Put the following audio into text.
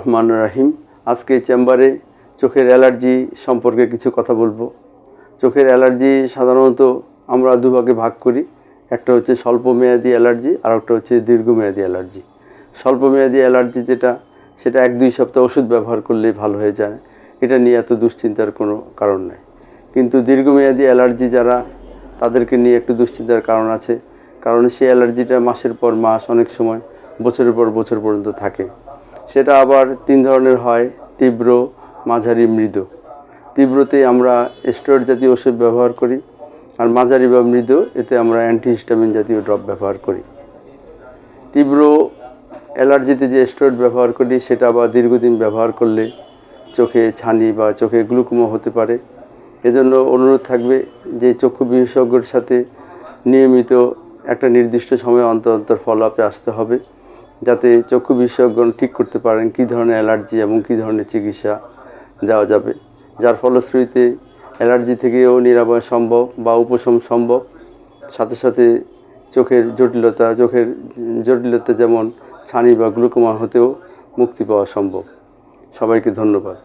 রহমানুর রহিম। আজকে চেম্বারে চোখের অ্যালার্জি সম্পর্কে কিছু কথা বলবো। চোখের অ্যালার্জি সাধারণত আমরা দুভাগে ভাগ করি। একটা হচ্ছে স্বল্পমেয়াদী অ্যালার্জি আর একটা হচ্ছে দীর্ঘমেয়াদী অ্যালার্জি। স্বল্পমেয়াদী অ্যালার্জি সেটা 1-2 সপ্তাহ ওষুধ ব্যবহার করলেই ভালো হয়ে যায়, এটা নিয়ে এত দুশ্চিন্তার কোনো কারণ নেই। কিন্তু দীর্ঘমেয়াদী অ্যালার্জি যারা, তাদেরকে নিয়ে একটু দুশ্চিন্তার কারণ আছে, কারণ সেই অ্যালার্জিটা মাসের পর মাস, অনেক সময় বছরের পর বছর পর্যন্ত থাকে। সেটা আবার 3 ধরনের হয়: তীব্র, মাঝারি, মৃদু। তীব্রতে আমরা স্টেরয়েড জাতীয় ওষুধ ব্যবহার করি, আর মাঝারি বা মৃদু এতে আমরা অ্যান্টিহিস্টামিন জাতীয় ড্রপ ব্যবহার করি। তীব্র অ্যালার্জিতে যে স্টেরয়েড ব্যবহার করি সেটা আবার দীর্ঘদিন ব্যবহার করলে চোখে ছানি বা চোখে গ্লুকোমা হতে পারে। এজন্য অনুরোধ থাকবে যে চক্ষু বিশেষজ্ঞের সাথে নিয়মিত একটা নির্দিষ্ট সময় অন্তর অন্তর ফলো আপে আসতে হবে, যাতে চক্ষু বিশেষজ্ঞ ঠিক করতে পারেন কী ধরনের অ্যালার্জি এবং কী ধরনের চিকিৎসা দেওয়া যাবে, যার ফলশ্রুতিতে অ্যালার্জি থেকেও নিরাময় সম্ভব বা উপশম সম্ভব। সাথে সাথে চোখের জটিলতা যেমন ছানি বা গ্লুকোমা হতেও মুক্তি পাওয়া সম্ভব। সবাইকে ধন্যবাদ।